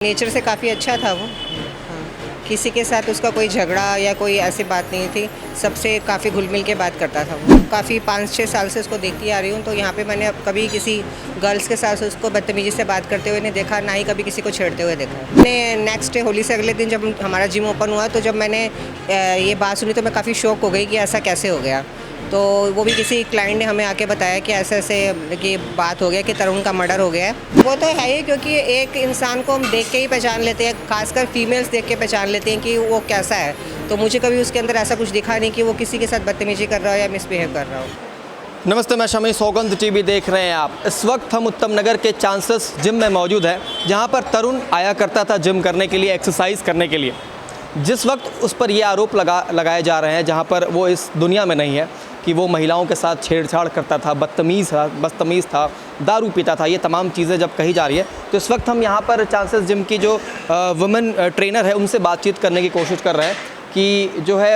Nature से काफ़ी अच्छा था वो। हाँ, किसी के साथ उसका कोई झगड़ा या कोई ऐसी बात नहीं थी। सबसे काफ़ी घुल मिल के बात करता था वो। काफ़ी 5-6 साल से उसको देखती आ रही हूँ, तो यहाँ पे मैंने अब कभी किसी गर्ल्स के साथ उसको बदतमीज़ी से बात करते हुए नहीं देखा, ना ही कभी किसी को छेड़ते हुए देखा। मैंने नेक्स्ट डे होली से अगले दिन जब हमारा जिम ओपन हुआ, तो जब मैंने ये बात सुनी तो मैं काफ़ी शॉक हो गई कि ऐसा कैसे हो गया। तो वो भी किसी क्लाइंट ने हमें आके बताया कि ऐसे ऐसे कि बात हो गया कि तरुण का मर्डर हो गया है। वो तो है ही, क्योंकि एक इंसान को हम देख के ही पहचान लेते हैं, खासकर फीमेल्स देख के पहचान लेते हैं कि वो कैसा है। तो मुझे कभी उसके अंदर ऐसा कुछ दिखा नहीं कि वो किसी के साथ बदतमीजी कर रहा हो या मिसबिहेव कर रहा हो। नमस्ते, मैं शमी, सौगंध टीवी देख रहे हैं आप। इस वक्त हम उत्तम नगर के चांसेस जिम में मौजूद हैं, जहां पर तरुण आया करता था जिम करने के लिए, एक्सरसाइज करने के लिए। जिस वक्त उस पर ये आरोप लगाए जा रहे हैं, जहां पर वो इस दुनिया में नहीं है, कि वो महिलाओं के साथ छेड़छाड़ करता था, बदतमीज़ था, दारू पीता था, ये तमाम चीज़ें जब कही जा रही है, तो इस वक्त हम यहाँ पर चांसेस जिम की जो वुमेन ट्रेनर है उनसे बातचीत करने की कोशिश कर रहे हैं कि जो है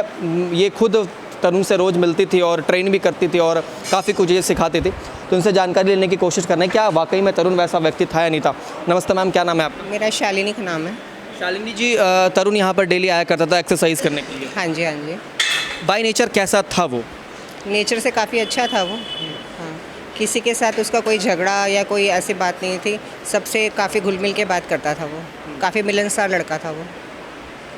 ये खुद तरुण से रोज़ मिलती थी और ट्रेन भी करती थी और काफ़ी कुछ ये सिखाती थी। तो उनसे जानकारी लेने की कोशिश कर रहे हैं क्या वाकई में तरुण वैसा व्यक्ति था या नहीं था। नमस्ते मैम, क्या नाम है आपका? मेरा शालिनी का नाम है। शालिनी जी, तरुण यहाँ पर डेली आया करता था एक्सरसाइज करने के लिए। हाँ जी, हाँ जी। बाय नेचर कैसा था वो? नेचर से काफ़ी अच्छा था वो। हाँ, किसी के साथ उसका कोई झगड़ा या कोई ऐसी बात नहीं थी। सबसे काफ़ी घुल मिल के बात करता था वो। काफ़ी मिलनसार लड़का था वो।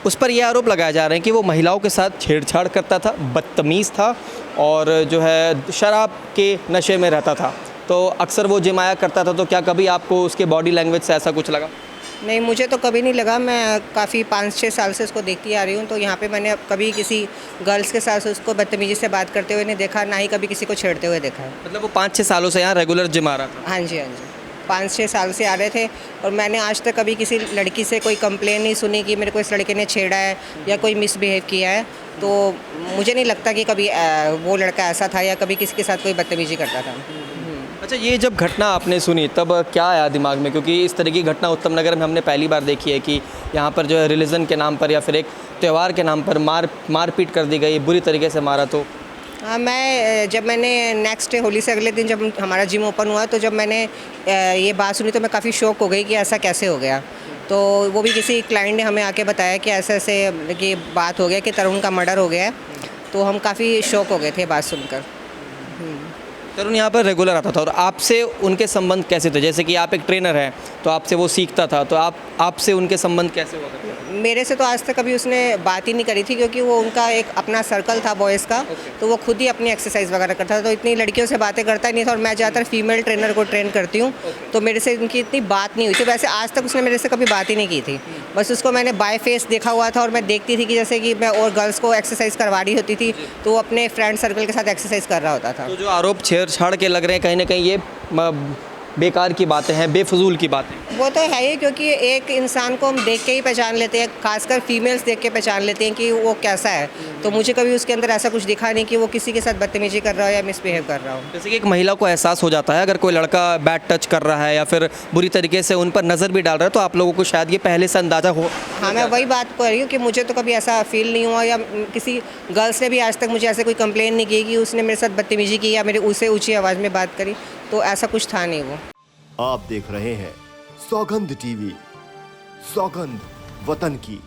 उस पर यह आरोप लगाए जा रहे हैं कि वो महिलाओं के साथ छेड़छाड़ करता था, बदतमीज़ था और जो है शराब के नशे में रहता था। तो अक्सर वो जिम आया करता था, तो क्या कभी आपको उसके बॉडी लैंग्वेज से ऐसा कुछ लगा? नहीं, मुझे तो कभी नहीं लगा। मैं काफ़ी 5-6 साल से उसको देखती आ रही हूँ, तो यहाँ पे मैंने कभी किसी गर्ल्स के साथ उसको बदतमीज़ी से बात करते हुए नहीं देखा, ना ही कभी किसी को छेड़ते हुए देखा है। मतलब वो 5-6 सालों से यहाँ रेगुलर जिम आ रहा था? हाँ जी, हाँ जी। 5-6 साल से आ रहे थे और मैंने आज तक कभी किसी लड़की से कोई कंप्लेन नहीं सुनी कि मेरे को इस लड़के ने छेड़ा है या कोई मिसबिहेव किया है। तो मुझे नहीं लगता कि कभी वो लड़का ऐसा था या कभी किसी के साथ कोई बदतमीज़ी करता था। अच्छा, ये जब घटना आपने सुनी तब क्या आया दिमाग में? क्योंकि इस तरह की घटना उत्तम नगर में हमने पहली बार देखी है कि यहाँ पर जो है रिलीजन के नाम पर या फिर एक त्यौहार के नाम पर मारपीट कर दी गई, बुरी तरीके से मारा। तो हाँ, जब मैंने नेक्स्ट डे होली से अगले दिन जब हमारा जिम ओपन हुआ, तो जब मैंने ये बात सुनी तो मैं काफ़ी शॉक हो गई कि ऐसा कैसे हो गया। तो वो भी किसी क्लाइंट ने हमें आके बताया कि ऐसे ऐसे कि बात हो गया कि तरुण का मर्डर हो गया है। तो हम काफ़ी शॉक हो गए थे बात सुनकर। तरुण यहाँ पर रेगुलर आता था और आपसे उनके संबंध कैसे थे? जैसे कि आप एक ट्रेनर हैं तो आपसे वो सीखता था, तो आपसे उनके संबंध कैसे हुआ करते थे? मेरे से तो आज तक कभी उसने बात ही नहीं करी थी, क्योंकि वो उनका एक अपना सर्कल था बॉयज़ का। तो वो खुद ही अपनी एक्सरसाइज वगैरह करता था, तो इतनी लड़कियों से बातें करता ही नहीं था। और मैं ज़्यादातर फीमेल ट्रेनर को ट्रेन करती हूँ, तो मेरे से उनकी इतनी बात नहीं हुई थी। वैसे आज तक उसने मेरे से कभी बात ही नहीं की थी। बस उसको मैंने बाय फेस देखा हुआ था और मैं देखती थी कि जैसे कि मैं और गर्ल्स को एक्सरसाइज करवा रही होती थी, तो वो अपने फ्रेंड सर्कल के साथ एक्सरसाइज कर रहा होता था। तो जो आरोप छेड़छाड़ के लग रहे हैं, कहीं ना कहीं ये बेकार की बातें हैं, बेफजूल की बातें। वो तो है ही, क्योंकि एक इंसान को हम देख के ही पहचान लेते हैं, खासकर फीमेल्स देख के पहचान लेते हैं कि वो कैसा है। तो मुझे कभी उसके अंदर ऐसा कुछ दिखा नहीं कि वो किसी के साथ बदतमीजी कर रहा हो या मिसबिहेव कर रहा हो। जैसे कि एक महिला को एहसास हो जाता है अगर कोई लड़का बैड टच कर रहा है या फिर बुरी तरीके से उन पर नज़र भी डाल रहा है, तो आप लोगों को शायद ये पहले से अंदाज़ा हो। हाँ, मैं वही बात कर रही हूँ कि मुझे तो कभी ऐसा फील नहीं हुआ, या किसी गर्ल्स ने भी आज तक मुझे ऐसे कोई कंप्लेन नहीं की कि उसने मेरे साथ बदतमीजी की या मेरे उससे ऊँची आवाज़ में बात करी। तो ऐसा कुछ था नहीं वो। आप देख रहे हैं सौगंध टीवी, सौगंध वतन की।